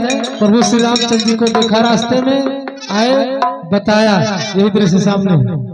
प्रभु श्री रामचंद्र जी को देखा, रास्ते में आए, बताया, यही दृश्य सामने है।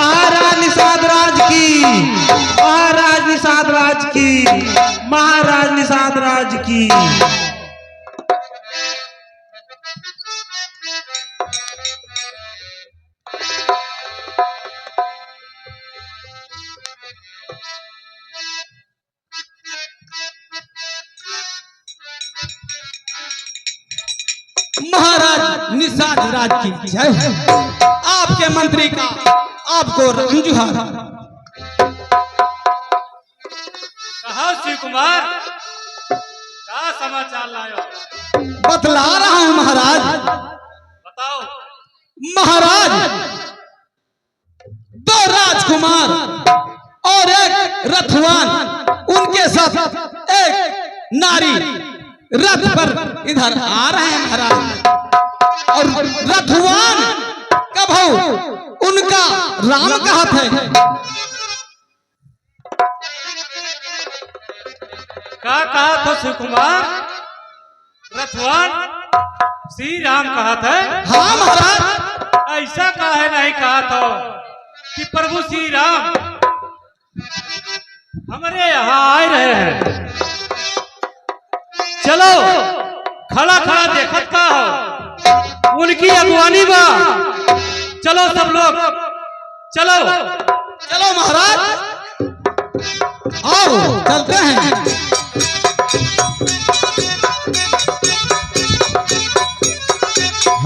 महाराज निषाद राज की। महाराज निषाद राज की जय। आपके मंत्री का आपको रंजुहार। कहा शिव कुमार, क्या समाचार लायो? बतला रहा हूं महाराज। बताओ। महाराज, दो राजकुमार और एक रथवान, उनके साथ एक नारी रथ पर इधर आ रहे हैं महाराज। और रथवान का भाव उनका राम का हाथ है। क्या कहा था शिव कुमार? रथवान श्री राम कहा था? हाँ महाराज। ऐसा काहे नहीं कहा था कि प्रभु श्री राम हमारे यहाँ आए रहे हैं? चलो खड़ा खड़ा देखत का हो, उनकी अगवानी बा। चलो सब लोग चलो। चलो महाराज, आओ चलते हैं।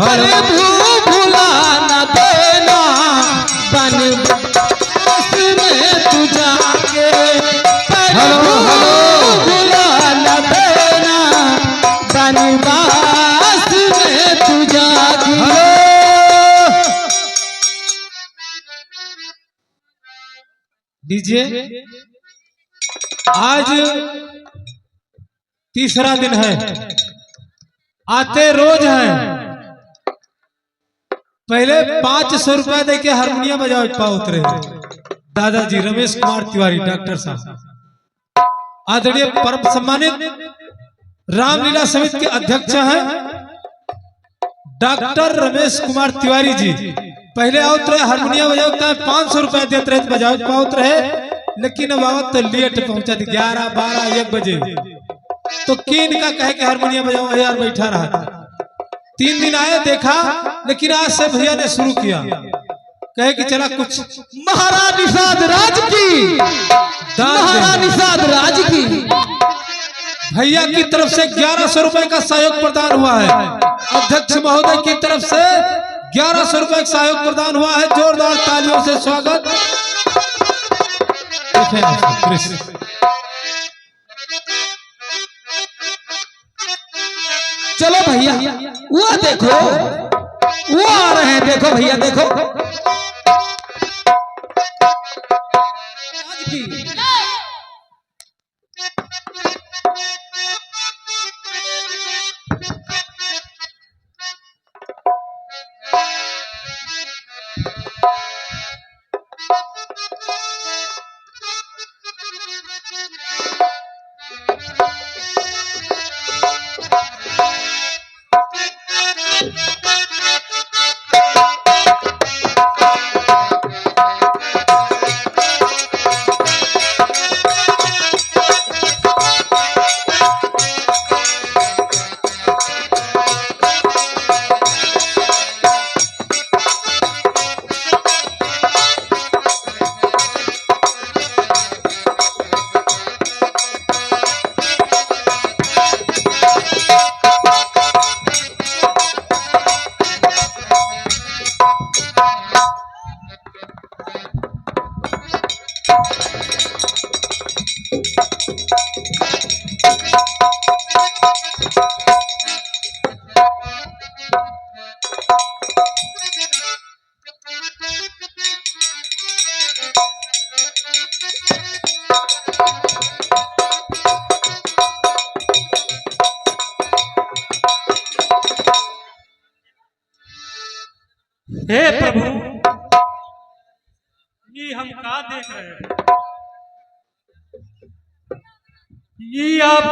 हरे भूला न देना बनवास में तू जाके। हेलो हेलो, भूला न देना बनवास में तू जाके। दीजिए, आज तीसरा दिन है, आते रोज हैं। पहले 500 रुपया दे के हारमोनियम बजाओ पा उतरे दादाजी रमेश कुमार तिवारी डॉक्टर साहब, आदरणीय परम सम्मानित रामलीला समिति के अध्यक्ष हैं डॉक्टर रमेश कुमार तिवारी जी। पहले आउत रहे हारमोनियम बजाओ 500 रुपया देते रहे बजाओ पाउत रहे, लेकिन अब आवत तो लेट पहुंचा थी 11, 12, 1 बजे। तो किन का कहे कि हारमोनियम बजाओ यार, बैठा रहा था। 3 दिन आए देखा, लेकिन आज से भैया ने शुरू किया, कहे कि चला कुछ। महाराज निषाद राज की, महाराज निषाद राज की। भैया की तरफ से 1100 रुपए का सहयोग प्रदान हुआ है। अध्यक्ष महोदय की तरफ से 1100 रुपए का सहयोग प्रदान हुआ है। जोरदार तालियों से स्वागत। चलो भैया, वो देखो, वो आ रहे हैं, देखो भैया देखो। हे प्रभु, ये हम का देख रहे हैं? ये आप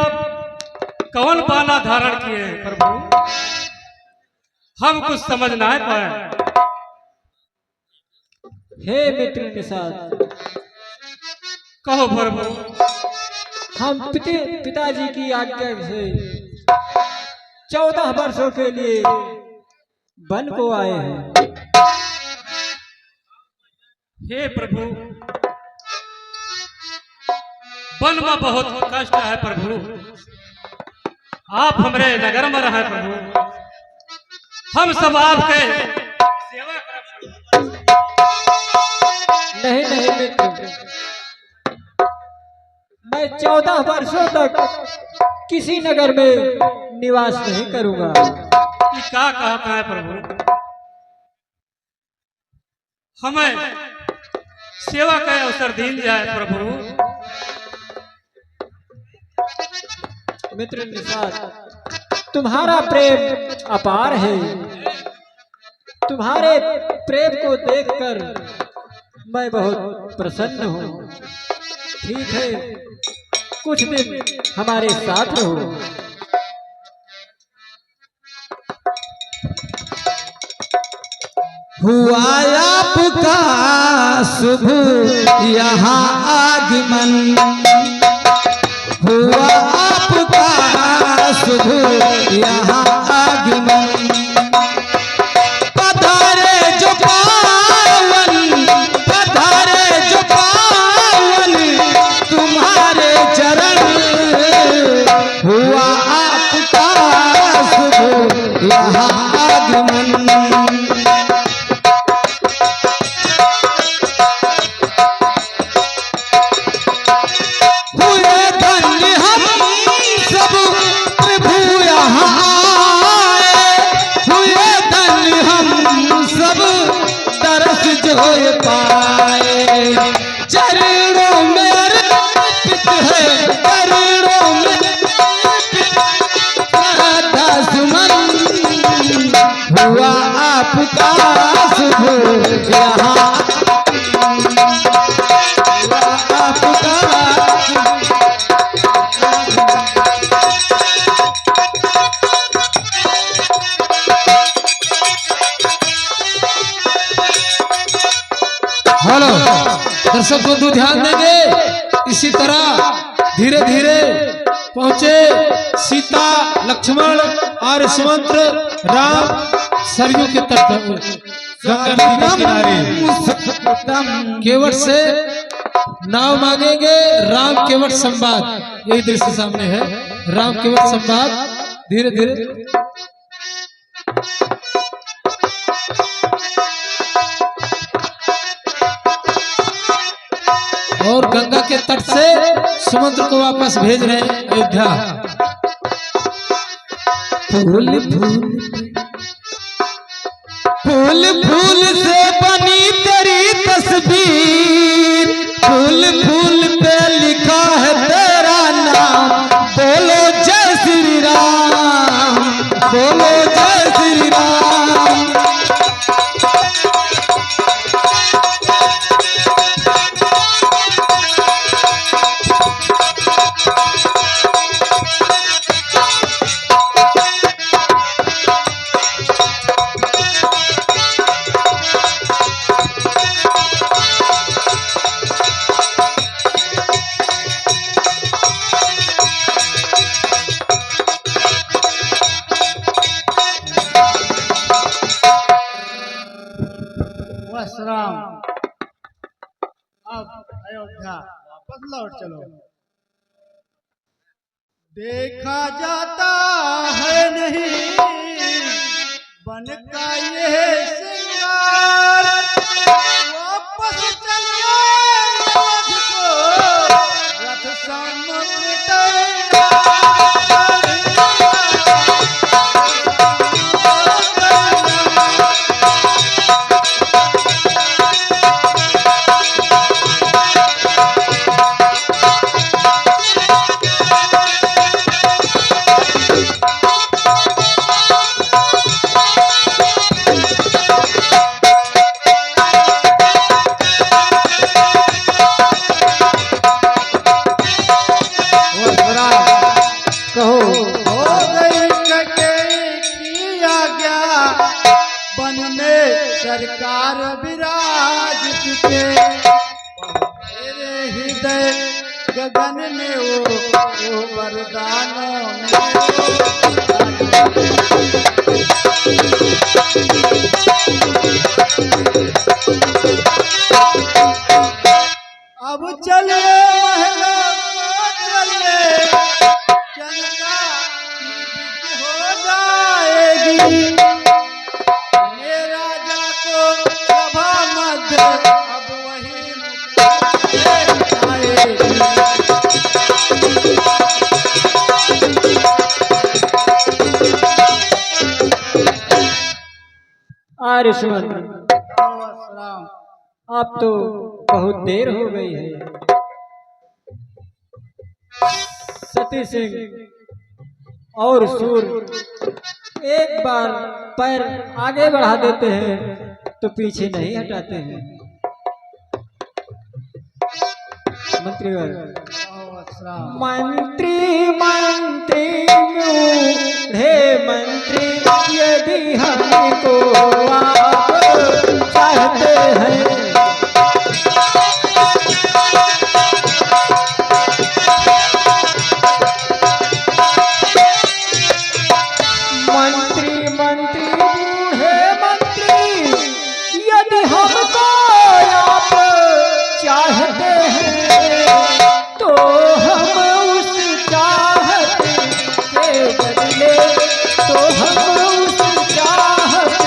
कौन बाना धारण किए हैं प्रभु? हम कुछ समझ ना पाए। हे मित्र निषाद, कहो प्रभु। हम पिताजी की आज्ञा से 14 वर्षों के लिए वन को आए हैं। हे प्रभु, वन में बहुत कष्ट है प्रभु। आप हमारे नगर में रहे प्रभु, हम सब आपके सेवा कर। नहीं नहीं मित्र, मैं 14 वर्षों तक किसी नगर में निवास नहीं करूंगा। ये क्या कहता है प्रभु? हमें सेवा का अवसर दीन जाए प्रभु। मित्र निषाद, तुम्हारा प्रेम अपार है। तुम्हारे प्रेम को देखकर मैं बहुत प्रसन्न हूँ। ठीक है, कुछ दिन हमारे साथ रहो। हुआ आपका शुभ यहाँ आगमन, हुआ आपका शुभ यहाँ आगमन। पधारे जो पावन, पधारे जो पावन तुम्हारे चरण, हुआ आपका शुभ यहाँ आगमन। चरणों में अर्पित है, चरणों में राधा सुमन, हुआ आपका शुभ यहाँ, हुआ आपका। हेलो दर्शक बंधु, ध्यान देंगे। इसी तरह धीरे धीरे पहुंचे सीता, लक्ष्मण और सुमंत्र राम सरयू के तट पर, गंगा नदी के किनारे। केवट से नाव मांगेंगे, राम केवट संवाद, यही दृश्य सामने है। राम केवट संवाद धीरे धीरे। और गंगा के तट से समुद्र को वापस भेज रहे हैं अयोध्या। फूल फूल फूल फूल से बनी तेरी तस्वीर, फूल फूल पे लिखा है तेरा नाम। बोलो जय श्री राम, बोलो जय श्री राम। अब अयोध्या वापस लौट चलो। देखा जाता है नहीं बन का ये श्रृंगार, वापस चलिए मुझको रथ समुद्र तैयार। सरकार विराज चुके मेरे हृदय गगन में वो वरदानों अब चलिए महलों को चलिए, जनता हो जाएगी। सभा मध्य अब वही आर्यश्वन, अब तो बहुत देर हो गई है। सती सिंह और सूर एक बार पैर आगे बढ़ा देते हैं तो पीछे नहीं हटाते हैं। मंत्रीवर, मंत्री मंत्री मूढ़े मंत्री, यदि हमको आप चाहते हैं, मंत्री मंत्री बूढ़े मंत्री, यदि हमको आप चाहते हैं तो हम उस चाहत के बदले, तो हम उस चाहत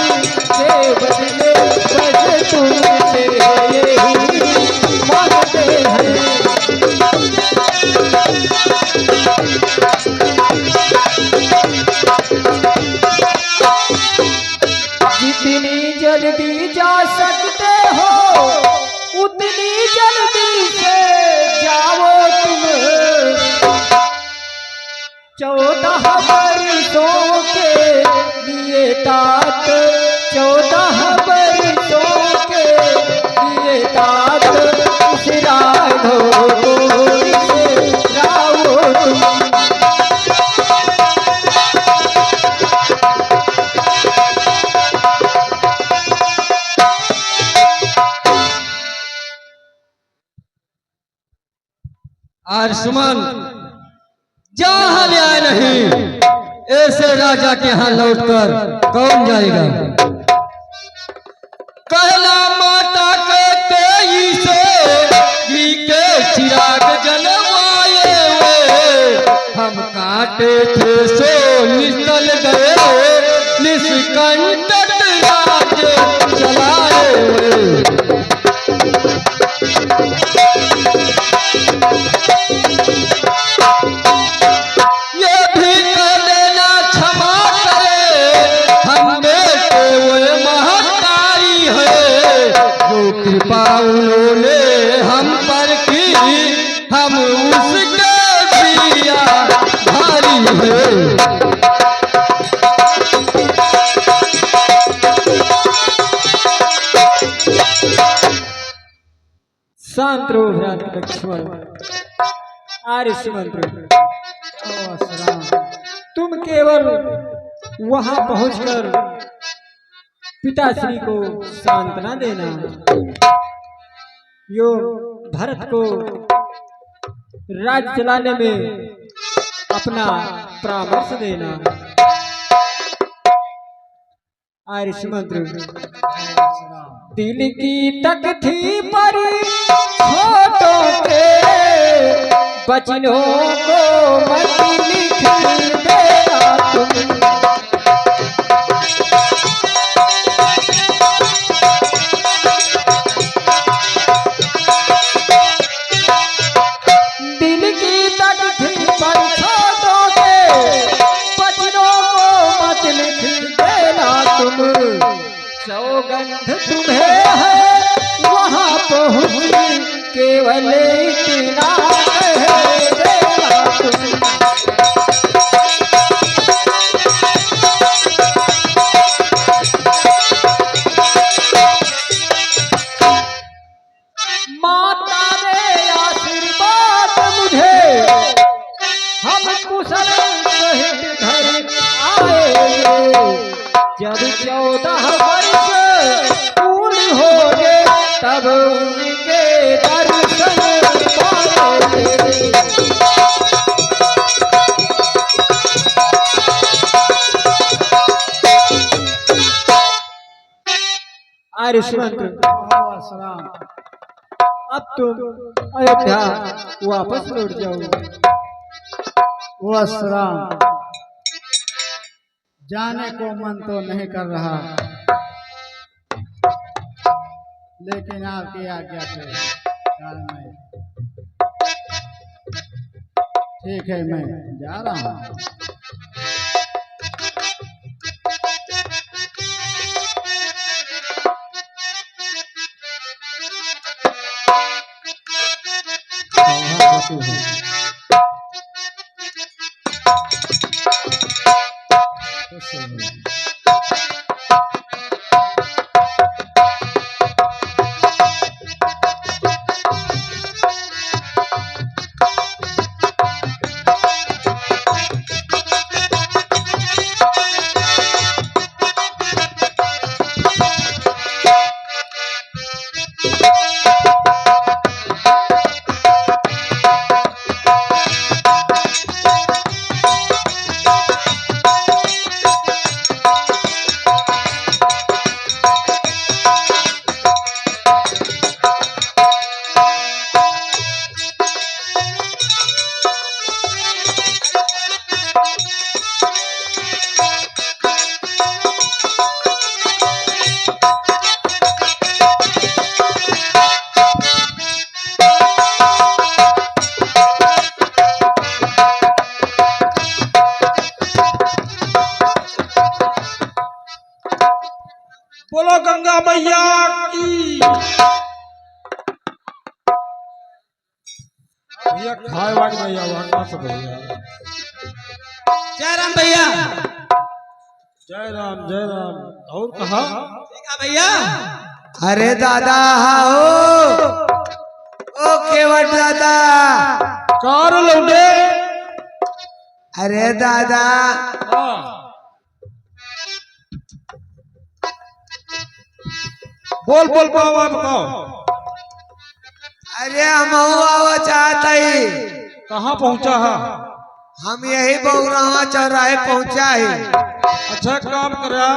के बदले बस तुमसे यही मांगते हैं। जितनी जल्दी जा सकते हो उतनी जल्दी से जाओ तुम। 14 बरसों के लिए तात, 14 बरसों के लिए तात, इस राघो को रावो तुम। आर्यश्वन, जहाँ न्याय नहीं, ऐसे राजा के यहाँ लौटकर कौन जाएगा? कहला माता के तेई से घी के चिराग जलवाए, हम काटे थे सो निकल गए, निष्कंटक राज चलाए। कृपा उन्होंने हम पर की, हम उसके जिया भारी है। शांत रहो भ्रात लक्ष्मण। आर्यश्वन, तुम केवल वहां पहुंचकर पिताश्री को सांत्वना देना, यो भरत को राज्य चलाने में अपना परामर्श देना। आर्यश्वन, दिल की तख्ती पर बचनों को मत लिख देना तुम। दिल की तकदीर पर छोड़ो के बचनों को मत लिख देना तुम। सौगंध तुम्हें है वहाँ पहुँच केवल इतना कह देना तुम। माता रे आशीर्वाद मुझे हम कुशल सहित घर आएंगे। जब 14 वर्ष पूर्ण हो गए तब उनके दर्शन पाएंगे। आयुष्मंत अब तुम अयोध्या वापस लौट जाओ। वस्त्राम, जाने को मन तो नहीं कर रहा, लेकिन आपकी आज्ञा के कारण मैं ठीक है, मैं जा रहा हूँ। बोलो गंगा मैया की। भैया खाए वाली भैया वहाँ से भैया। जय राम भैया। जय राम जय राम। और कहा भैया? अरे दादा हो, ओ केवट दादा। कार लौटे। अरे दादा, बोल बोल बाबा बताओ। अरे हम आवा चाहता ही। कहाँ पहुँचा है? हम यही बउरहा चौराहे पहुँचा है। अच्छा काम करा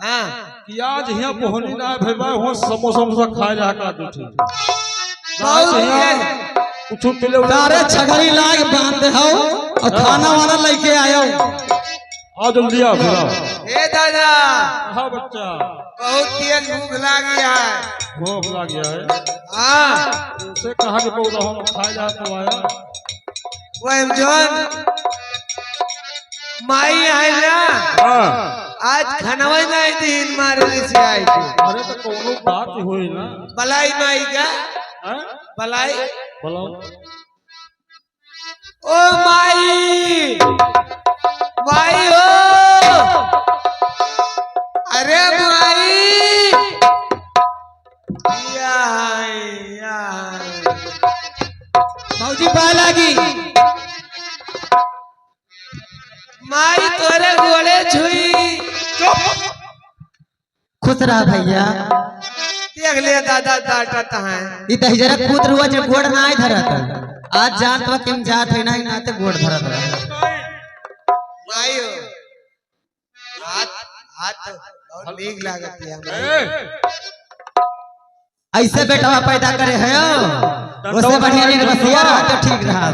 हाँ, कि आज यहाँ पहुँचनी ना भेबा हो, समोसा समोसा खाए जा का दूठी। कुछ मिले तारे छगड़ी लाग बांध हो और खाना वाना लेके आयो। आ जल्दी आ फिर। ए दादा, हाँ बच्चा, बहुत तेज भूख लगी है। भूख लग गया है। हाँ, उसे कहा कि बोल हम खाए जा तो आया। वो जोन माई है ना, हाँ। आज खानवा नहीं दिन मारे से आई थी। अरे तो कोनो बात ही हुई ना। बलाई माई का हैं? बलाई। बोलो। ओ माई, माई हो, अरे माई, या मौजी पाए लागी। माई तोरे गोले छुई। खुश रहा भैया। देख ले दादा डांटता है। ई त जरा कूद रुआ जे गोड़ ना आई धरत। आज जान तो केम जात है ना ना ते गोड़ धरत रहा। माई हो, हाथ बहुत नीक लागत है। ए, ऐसे बेटा पैदा करे है। उससे बढ़िया निर्बसिया रहा तो ठीक रहा।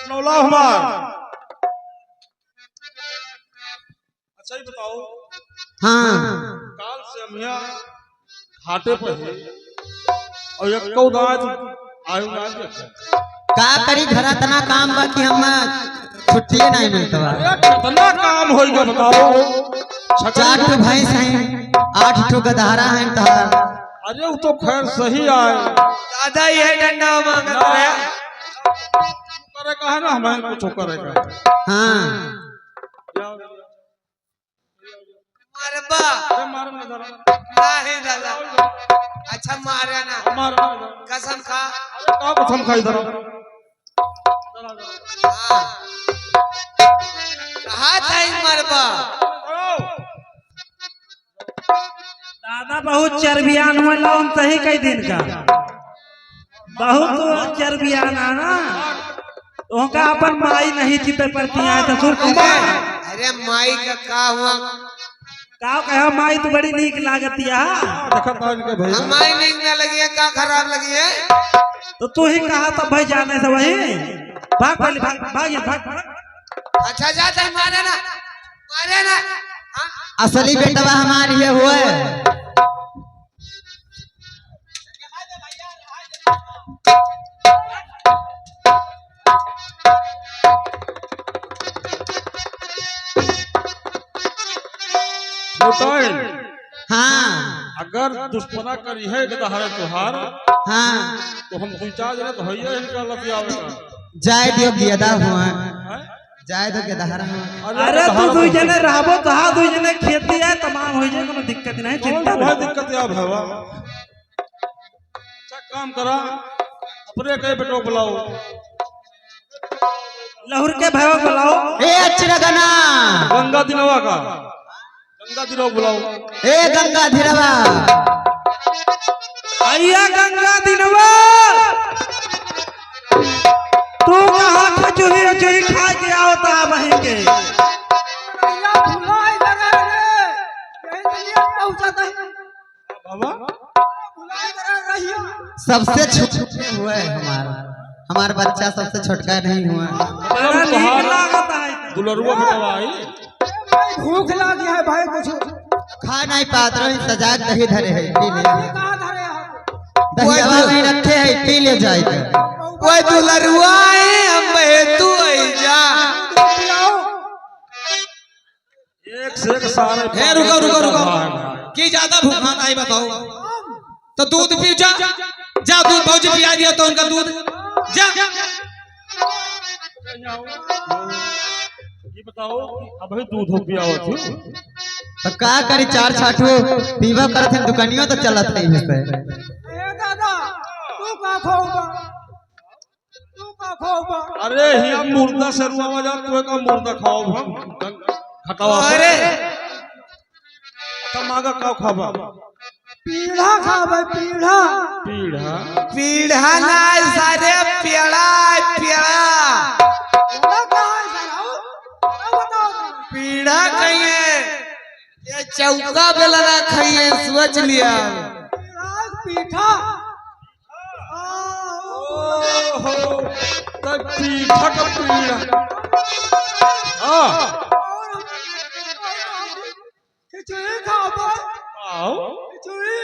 नौला हमार अच्छा ही बताओ, हाँ काल से हम यहाँ घाटे पर है और एक कौदाज आयु ना देखे। का करी घरा तना काम बा कि हम छुट्टी नहीं मिलता बा। कितना काम होगा बताओ। 4 ठो भैंस हैं, 8 ठो गधारा हैं तहार। अरे वो तो खैर सही आए, दादा ये डंडा मांगत रहे। करेगा है ना हमें कुछ करेगा। हाँ मारबा अरे मारो ना जरा, नहीं दादा, अच्छा मारे ना, मारो ना जरा। कसम खा। अरे का कसम खाई जरा। हाँ। कहा था ही मरबा। दादा बहुत चर्बियान हुए लाओ सही कई दिन का, बहुत चर्बियान आना उनका अपन माई नहीं चिपे पड़ती है ससुर को। अरे माई का हुआ, का कहा माई तो बड़ी नीक लागती है। देखा था इनके भैया, हमारी नींद न लगी है, का खराब लगी है। तो तू ही कहा तब भाई जाने से वही भाग पहले भाग भाग ये भाग भाग। अच्छा जाता है, मारे ना, मारे ना। हाँ? असली बेटवा हमारी ये हुए। हाँ अगर दुश्मना करी है गदहारे तुहार हाँ तो हम 2-4 जने तो भैया इनका लग आवेगा। जाए दियो गेदा हुआ, जाए दो गधारा हुआ। अरे तू दुई जने रहबो तो हाँ दुई जने खेती है तमाम हो जाए, कोनो दिक्कत नहीं, चिंता बहुत नहीं। दिक्कत है भैया। अच्छा काम करा, अपने कई बेटो बुलाओ। लहुर के भाई बुलाओ। ए अच्छा गना गंगा दिनवा का, गंगा दिनवा बुलाओ। ए गंगा धीरवा, आइया गंगा दिनवा, तू कहाँ खचुही खचुही खा के आवता वहीं के। बाबा सबसे छोटे हुए हमारा बच्चा सबसे छोटका नहीं हुआ। बड़ा नीक लागत है। दुलरुआ बेटवा आई, भूख लगी है भाई, कुछ खा नहीं पात रही, सजा दही धरे है, पी ले। कहाँ धरे हैं? दही हवा में रखे है, पी ले जाएगा। कोई दुलरुआ है, हम तू आई जा। एक से एक सारे। ए रुको रुको रुको, की ज्यादा भूखा नहीं बताओ तो दूध पी जा, जा दूध पहुंच पिया दिया तो उनका दूध जा। ये बताओ कि अभी दूध हो पिया हो थी तो का करी, 4 छाठो पीवा करत है, दुकानियों तो चलत है इसे। ए दादा तू का खोबा, तू का खोबा। अरे हिया मुर्दा सरुआ वाला तू का मुर्दा खाओ हम खटावा। अरे अच्छा मागा का खाबा, पीढ़ा खा भाई, पीढ़ा। पीढ़ा पीढ़ा ना सारे, पेड़ा पेड़ा। पीढ़ा कहाँ है साला? क्या बताओ तुम? पीढ़ा कहिए, ये चौका पे लगा खाइए, सोच लिया। पीढ़ा पीठा। ओहो तब पीढ़ा का पीढ़ा। हाँ खिचड़ी खा भाई, आओ, खिचड़ी।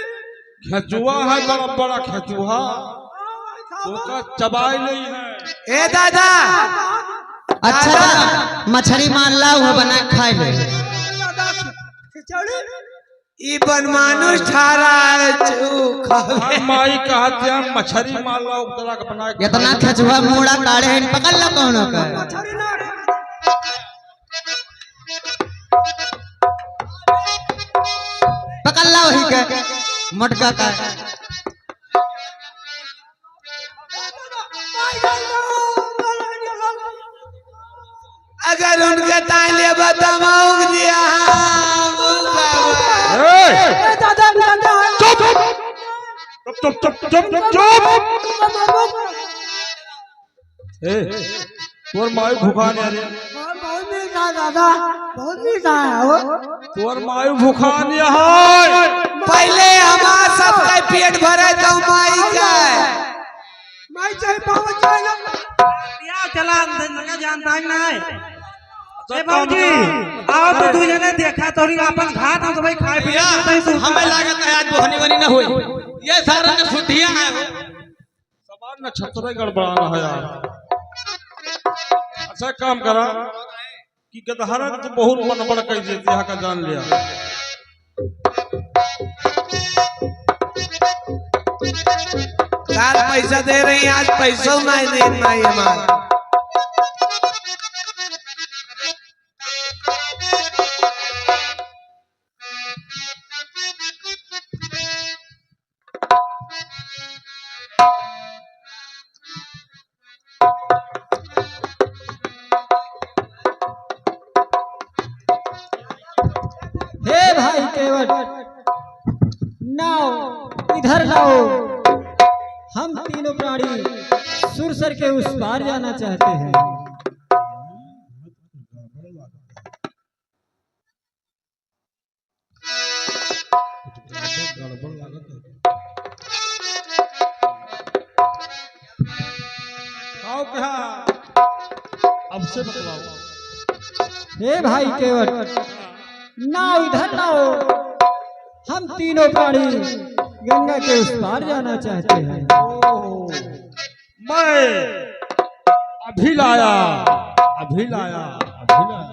खेचुआ है, बड़ा बड़ा खेचुआ, तो का चबाई नहीं है। ए दादा, अच्छा मछली मान ला वो बना खाए ले। खिचड़ी ई बनमानुष ठारा है, हर माई कहते हैं मछली मार लो उतरा के बना के इतना खचुआ मुड़ा काढ़े है, पकड़ लो कौन का। मछली ना पकड़ ला वही के मटका का। अगर उनके ताले बताऊंग दिया। ए दादा डंडा है। चुप चुप चुप चुप चुप। ए तोर माई भूखा नहीं रे, बहुत मीठा दादा, बहुत मीठा है वो। तोर माई भूखा नहीं है। पहले हमार सबका पेट भरे तो माई का मैं चाहे पावन जाएगा या चला नका जानता ही नहीं ए बाबूजी आओ तो तू जने देखा तोरी अपन घाट हम तो भाई खाए पिए हमें लागत है आज बोहनी बनी ना हुई ये सारा ने सुधिया है सवाल न छतरे गड़बड़ा रहा है यार। अच्छा काम करा कि गदहरा ने तो बहुत मन बड़ कह दे यहाँ का जान लिया। काल पैसा दे रही आज पैसा नहीं देना है हमारा। हे भाई केवट नाओ इधर लाओ। हम तीनों प्राणी सुरसर के उस पार जाना चाहते हैं। आओ क्या अब से बतलाओ। हे भाई केवट नाओ इधर लाओ। हम तीनों प्राणी गंगा के उस पार जाना चाहते हैं। मैं अभी लाया अभी लाया अभी लाया।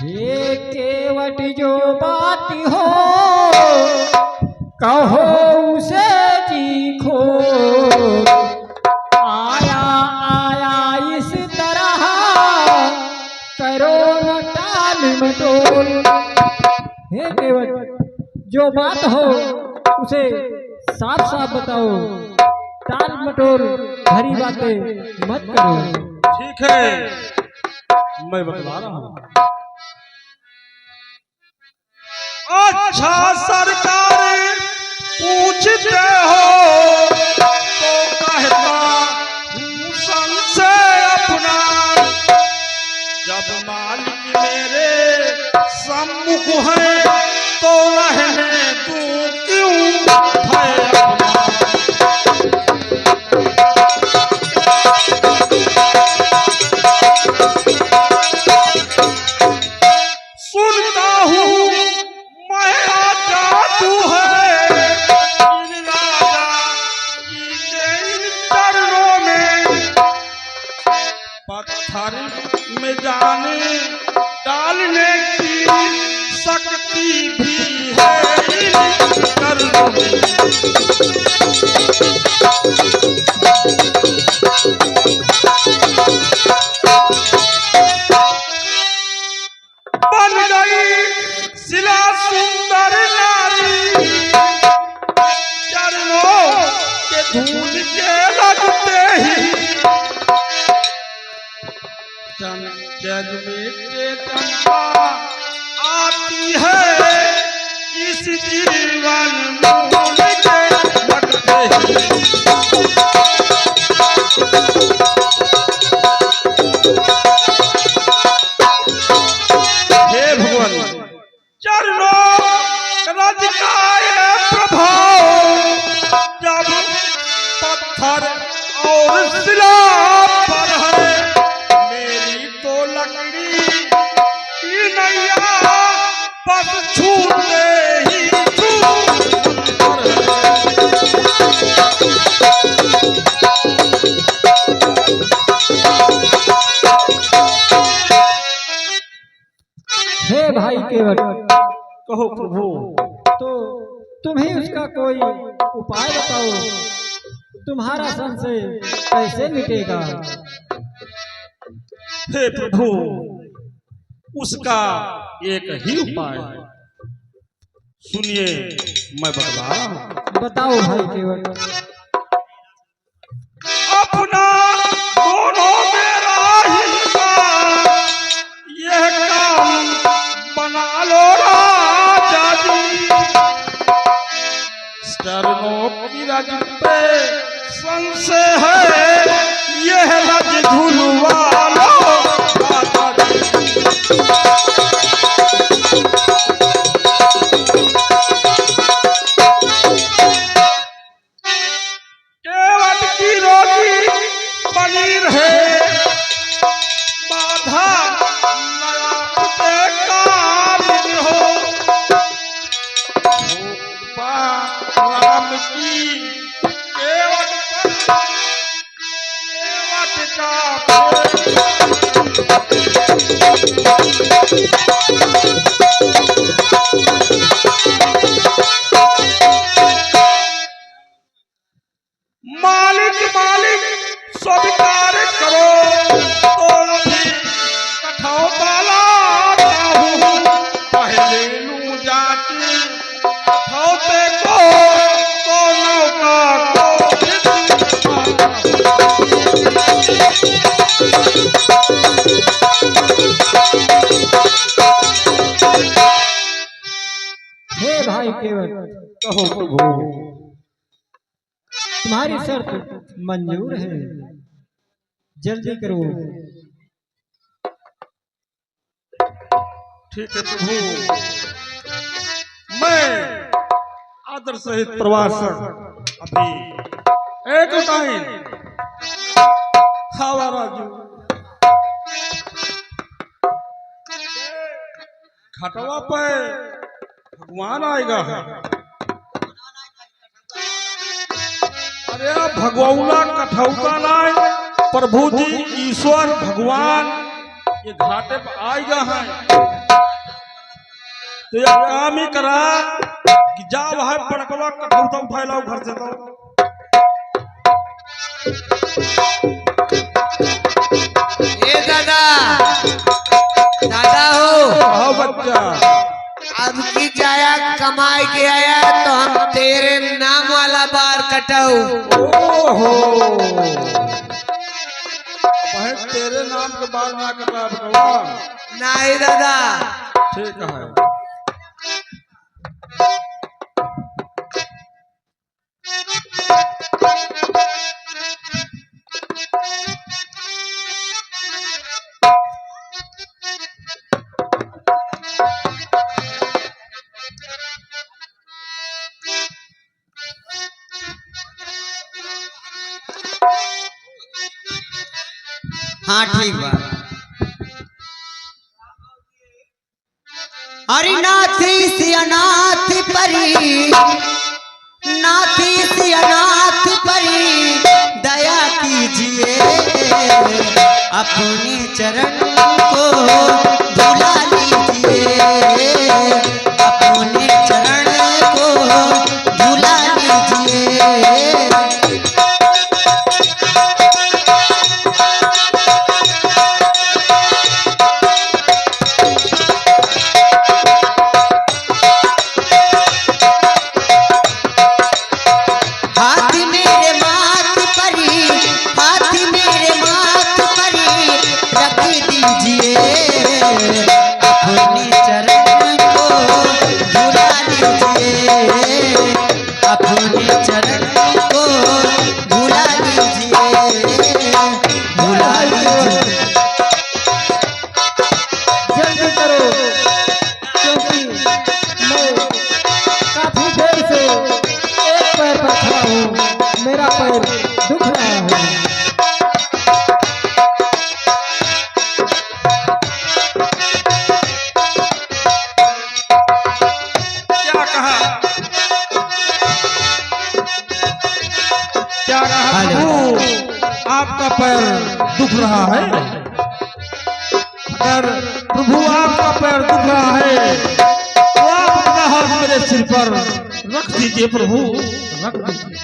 हे केवट जो बात हो कहो उसे चीखो। आया आया इस तरह करो न टाल मटोल। हे केवट जो बात हो उसे साफ साफ बताओ। टाल मटोल भरी बातें मत करो। ठीक है मैं बतला रहा हूँ। अच्छा सरकार पूछते हो तो कहता हूँ संशय अपना। जब मालिक मेरे सम्मुख है तो रहने तू क्यों भय अपना। सुनता हूँ मैं आजा तू है इन राजा की इन चरणों में। पत्थर में जाने डालने की शक्ति भी है इन चरणों में। बन गई शिला सुंदर नारी चरणों के धूल के लगते ही। जग में चंपा आती है इस जीवन मूल के लगते ही। हे भगवान चरणों रज का ये प्रभाव जब पत्थर और शिला पर है। मेरी तो लकड़ी की नैया बस छूते ही छूट हे भाई केवट कहो प्रभु। तो तुम ही उसका कोई उपाय बताओ। तुम्हारा संशय कैसे मिटेगा। हे प्रभु उसका एक ही उपाय है। सुनिए मैं बता रहा हूँ। बताओ भाई केवट। अपना दोनों मेरा हिस्सा यह काम बना लो राजा जी। चरणों की रज पे संशय है यह रज झुलवा लो राजा जी। केवट की रोटी पनीर है बाधा नया पे काबिल हो राम की केवट का मालिक मालिक स्वीकार करो तो अभी कठौता लाता हूँ पहले लूं जांच कठौते को तो नौका को हे भाई केवट, कहो प्रभु तुम्हारी शर्त मंजूर है, जल्दी करो। ठीक है प्रभु, मैं आदर सहित प्रवास अभी एक टाइम हवा राजू खटवा पे भगवान आएगा है। अरे भगवाना कठौता लाए प्रभु जी ईश्वर भगवान ये घाटे पर आएगा है। तो यह काम ही करा कि जा वहां पड़कवा कठौता उठा लाओ घर से। तो ए दादा दादा हो आओ बच्चा, अब की जाया कमाई के आया तो हम तेरे नाम वाला बार कटाऊ। ओहो भाई तेरे नाम के बाल ना कटा बटवा। नहीं दादा, ठीक है। हाँ ठीक बा। अरे नाथी सी अनाथ परी, नाथी सी अनाथ परी दया कीजिए, अपने चरण को धुला लीजिए, अपने चरण को धुला लीजिए। जल्दी करो, क्योंकि मैं काफी देर से एक पैर पर खड़ा हूँ, मेरा पैर दुख रहा है। क्या कहा? क्या कहा प्रभु? आपका पैर दुख रहा है? अगर प्रभु आपका पैर दुख रहा है तो आप अपना हाथ मेरे सिर पर रख दीजिए प्रभु, रख दीजिए।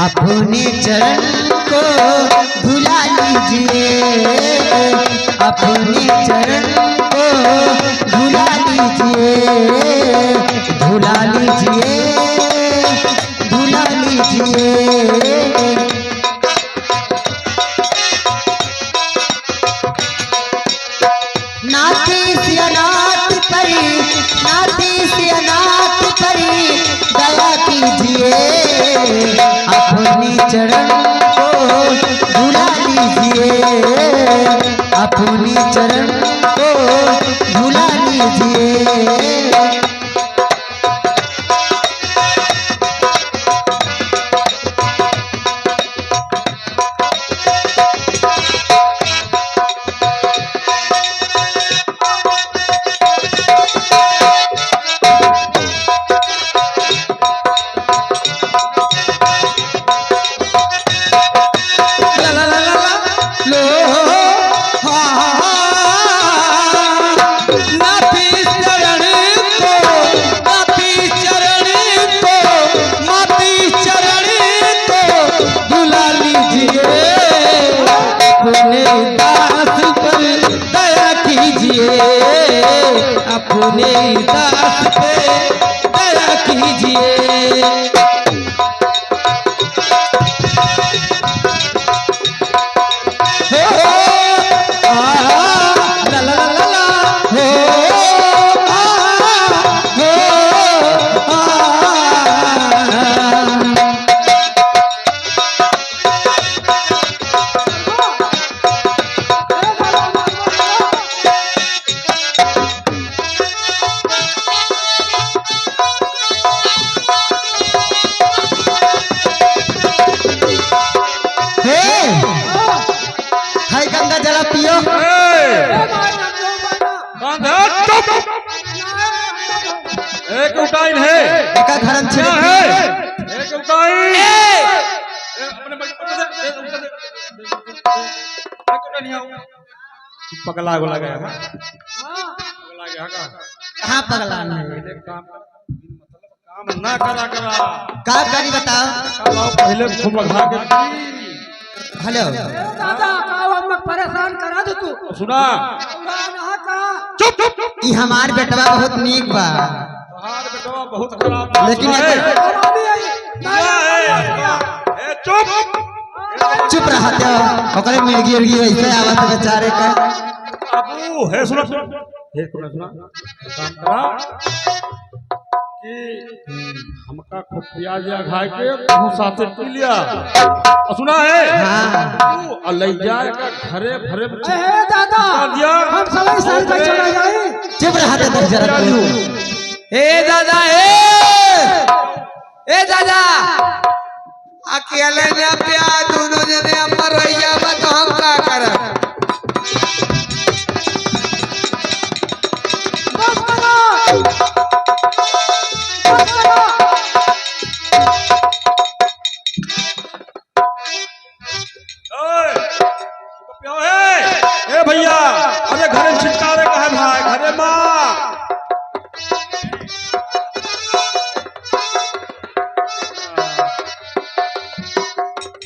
अपने चरण को धुला लीजिए, अपने चरण को धुला लीजिए, धुला लीजिए, धुला लीजिए। नाथी सी अनाथ परी, नाथी सी अनाथ परी दया कीजिए, लीजिए अपने चरण को झूला लीजिए अपने चरण को झूला लीजिए। अपने दास पे दया कीजिए। गंगा जला पियो। एक उटाइन है एका घरन क्या है एक उटाइन अपने पगला को लगा है पगला गया का कहाँ पगला नहीं पहले काम काम ना करा का करी बताओ। पहले खूब लगा के हेलो दादा का हम परेशान करा दे तू सुना चुप ई हमार बेटवा बहुत नीक बा तोहार बेटवा बहुत खराब लेकिन चुप रहते हो ओकरे मिर्गी उर्गी वैसे आवत बेचारे का बाबू है सुना हे सुना काम करा कि हमका खूब प्याज या खाए के तू साथे पी लिया और सुना है तू अलैया का घरे भरे ए दादा हम सब साल पे चला जाए। चुप रहते तो जरा ए दादा अकेले ने प्यार दोनों जने अमर रैया में तो हम का करब। ए भैया अरे घरे छिटकारे का है भाई घरे माँ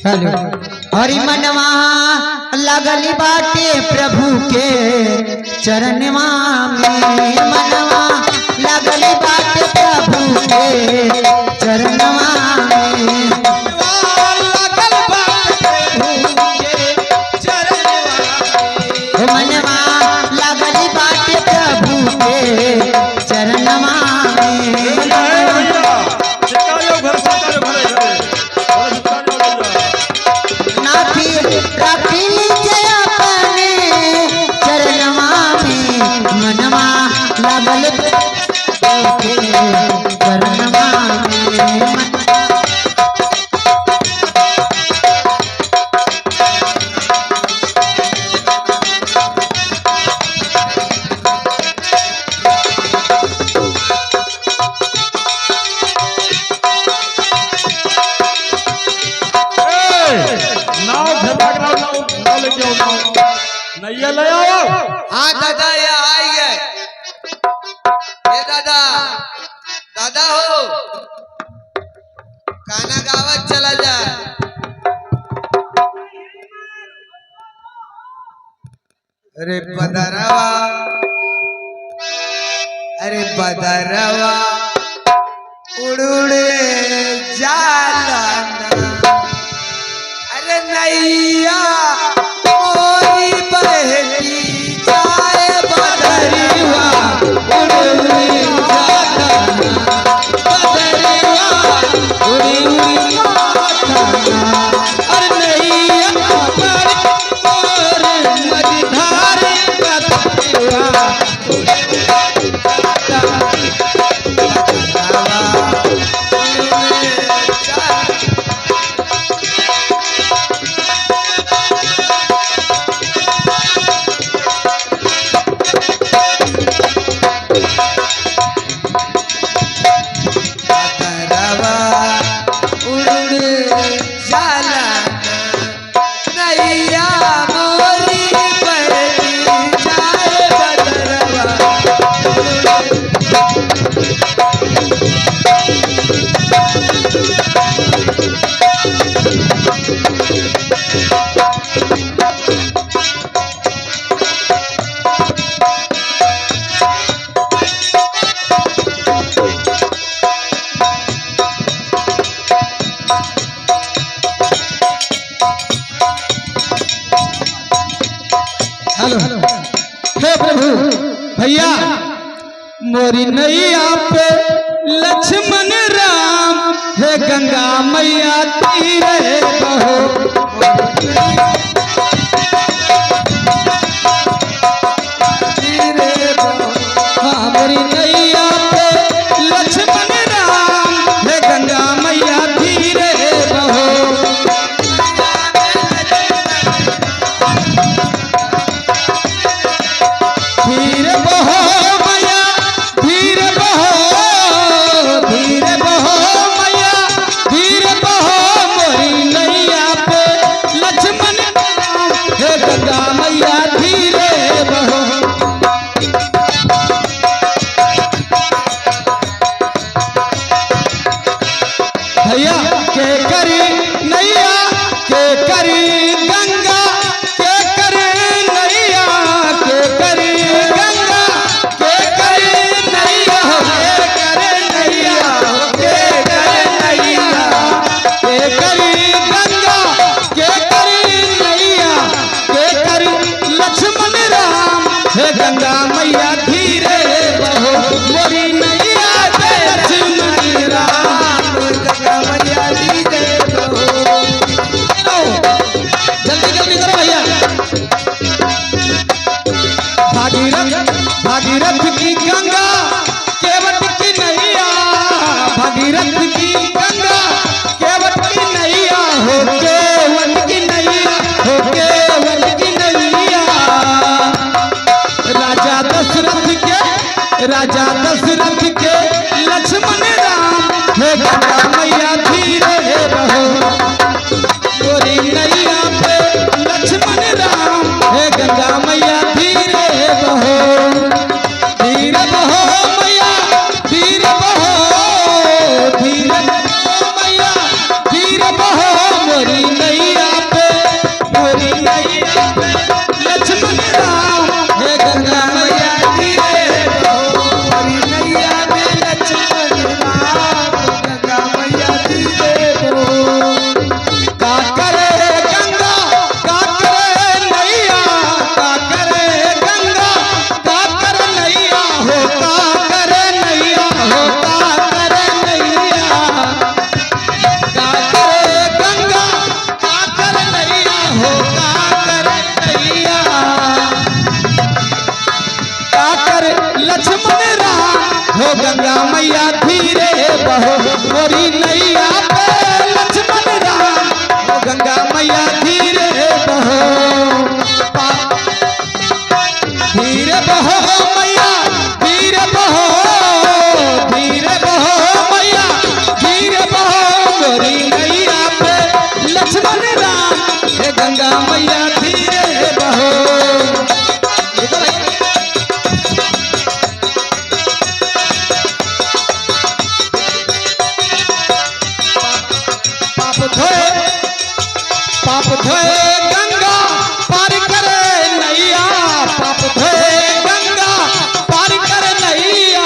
हेलो हरि मनवा लगली बाटे प्रभु के चरणवा में मनवा लगली बाटे प्रभु के चरणवा में मनवा लगली बाटे प्रभु के चरणवा में राखी लीजिए अपने चरणवा में मनवा लगल चरणवा में नैया ले आओ। हाँ दादा ये आई है ये दादा दादा हो गाना गावत चला जाए। अरे बदरवा उड़े जाला अरे नैया मोरी बहती जाए बदरिया उड़ी हेलो हे प्रभु भैया मोरी नैया पे लक्ष्मण राम हे गंगा मैया तीरे बहो हाँ मोरी नैया पे लक्ष्मण राम हे गंगा मैया धीरे बहो धीरे बहो मैया धीरे बहो मैया धीरे बहो मोरी नैया पे लक्ष्मण राम हे गंगा मैया धीरे बहो भैया के करी नैया के करी गंगा के करी नैया के करी गंगा के करी नैया के करे नैया के करे नैया के करी गंगा के करी नैया के करी लक्ष्मण राम हे गंगा मैया धीरे बहो मोरी नैया के लक्ष्मण राम गंगा मैया धीरे बहो जल्दी जल्दी करो भैया भागीरथ की गंगा केवट की नैया भागीरथ की गंगा केवट की नैया हो केवट की नैया हो केवट की नैया राजा दशरथ के लक्ष्मण राम हे गंगा मैया धीरे बहो मोरी नैया पे लक्ष्मण राम हे गंगा मैया धीरे बहो मैया धीरे बहो मैया धीरे बहो मोरी नैया पे लक्ष्मण राम हे गंगा मैया धीरे बहो मोरी नैया पे लक्ष्मण राम गंगा मैया धीरे बहो का करे गंगा का करे नैया का करे गंगा का करे नैया हो का करे नैया हो का करे नैया का करे गंगा का करे नैया हो का करे नैया का करे लक्ष्मण राम हो गंगा मैया धीरे बहो मोरी नैया पे लक्ष्मण राम हो गंगा मैया धीरे बहो धीरे बहो मैया धीरे बहो मैया धीरे बहो मोरी नैया पे लक्ष्मण राम हे गंगा मैया धीरे बहो पाप धोए गंगा पार करे नैया पाप धोए गंगा पार करे नैया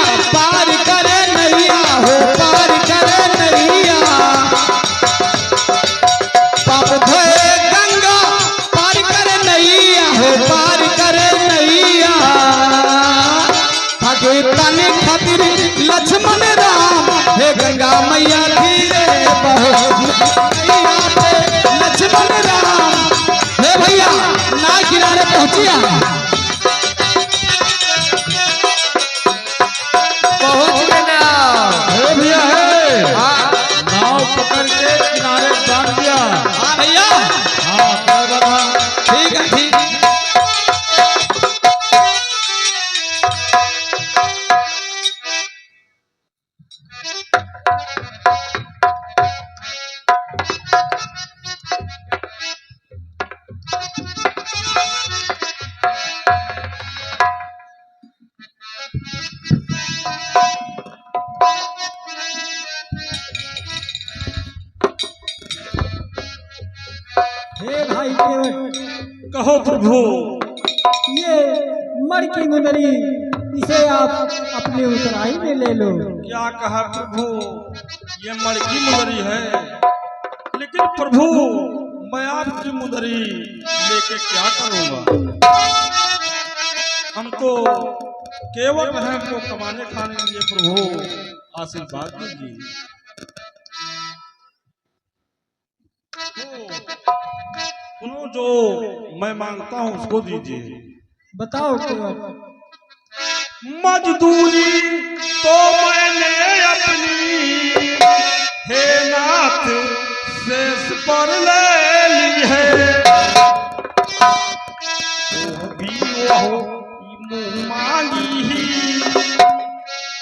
हो पार करे नैया पाप धोए गंगा पार करे नैया हो पार करे नैया भागे ताने खातिर लक्ष्मण राम हे गंगा मैया धीरे बहो नैया पे लक्ष्मण राम हे भैया नाव किनारे पहुंचिया पहुंच गए ना हे भैया है नाव पकड़ के किनारे बांध दिया हाँ भैया हाँ क्या बात है ठीक है ठीक हे भाई केवट, कहो प्रभु ये मर की मुंदरी, इसे आप अपनी उतराई में ले लो। क्या कहा प्रभु, ये मड़की मुदरी है, लेकिन प्रभु मैं आपकी मुदरी लेके क्या करूंगा। हम तो केवल हैं हमको कमाने खाने के लिए प्रभु आशीर्वाद दीजिए। सुनो, जो मैं मांगता हूँ उसको दीजिए। बताओ केवट। मजदूरी तो मैंने अपनी हे नाथ शेष पर ले ली है, वो भी वो मुँह मांगी ही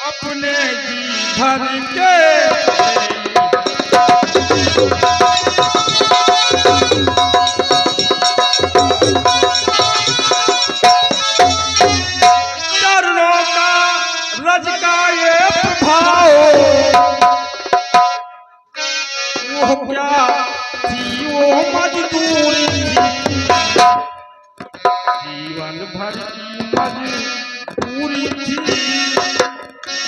अपने जी भर के। रज का ये प्रभाव वो क्या थी, वो मजदूरी थी, जीवन भर की मजबूरी थी,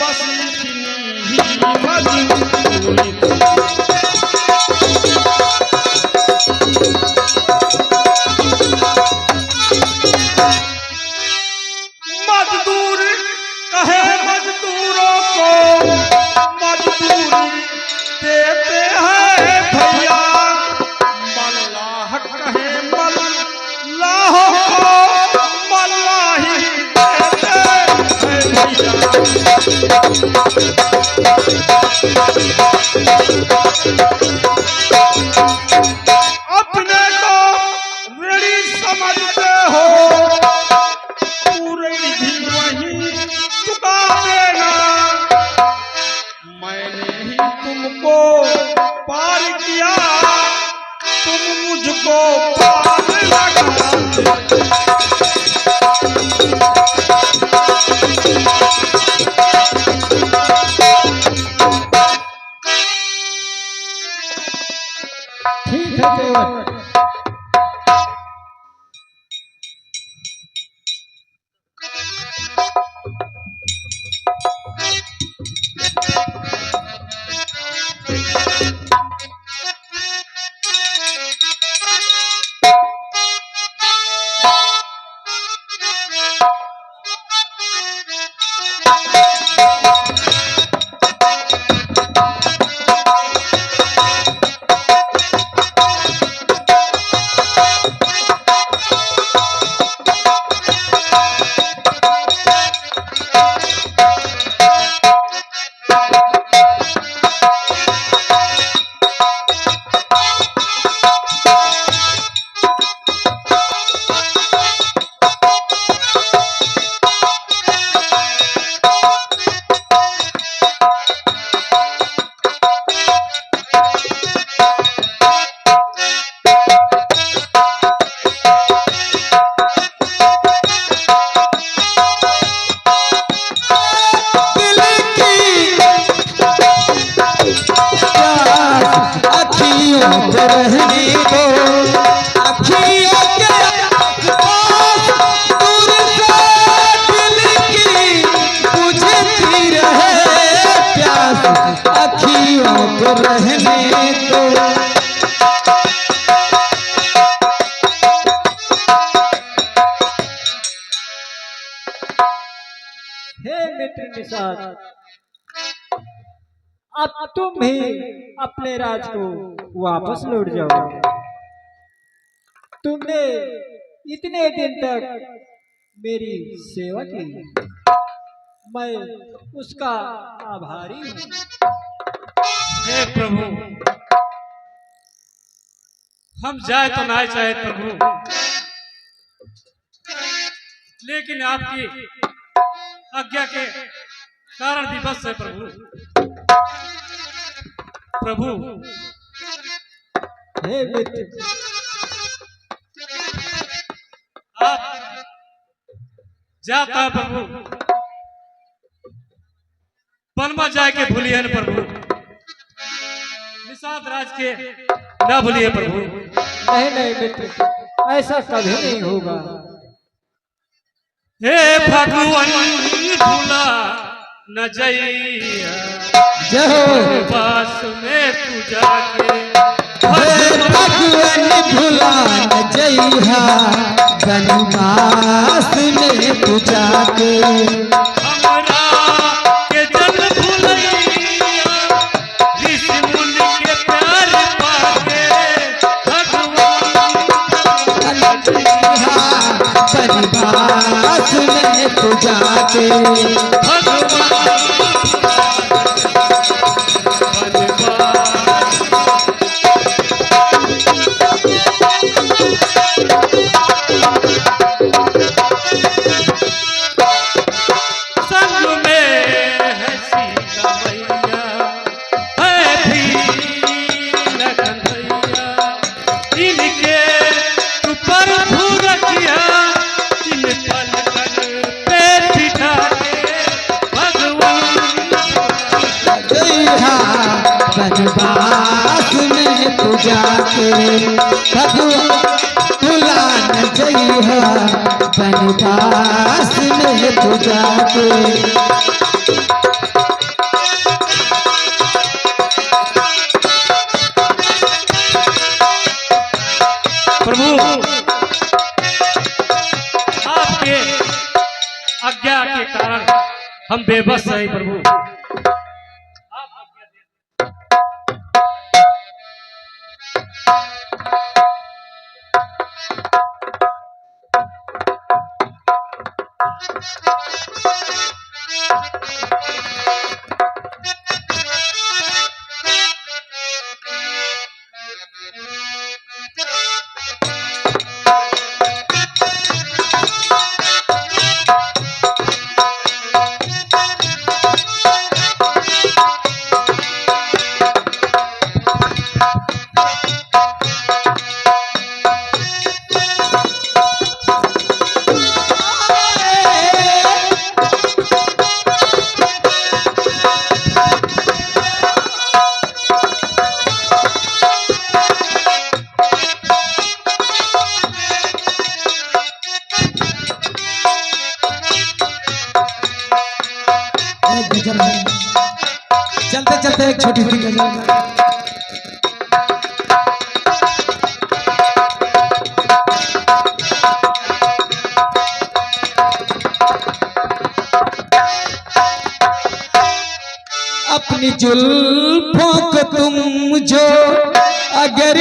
बस इतनी ही मजबूरी थी। मजदूर कहे मजदूरों को मजदूरी देते हैं भैया, मल्लाह कहे मल्लाह को मल्लाही देते हैं भैया। अपने को ऋणी समझते हो, पूरे भी वही चुका देना, मैंने ही तुमको पार किया, तुम मुझको पार लगा। ठीक है केवट। हे मित्र निषाद, अब तुम भी अपने राज को वापस लौट जाओ। तुमने इतने दिन तक मेरी सेवा की, मैं उसका आभारी हूँ। हे प्रभु, हम जाए तो ना चाहे प्रभु, लेकिन आपकी आज्ञा के कारण विवश है प्रभु। प्रभु हे मित्र, आप जाता प्रभु, पनमा जाए के भूलिए न प्रभु, निषाद राज के ना भूलिए प्रभु। नहीं नहीं मित्र, ऐसा कभी नहीं होगा। हे भगवान भूला न जइया, पास में तू जाके भगवान भुला न जइहा, बनवास में तू जाके हमरा के जल भुलैया ऋषि मुनि के प्यार पाके भगवान बनवास में तू जाके संग में है सीता मैया है भी लखन भैया इनके ऊपर भूरखिया इन पलकन पे बिठा के भगवान जइहा बनवास में तू जाके भगवान भुला न जइहा बनवास में तू जाके प्रभु आपके आज्ञा के कारण हम बेबस हैं प्रभु। चलते चलते एक छोटी सी गजल अपनी जुल्फों को तुम जो अगर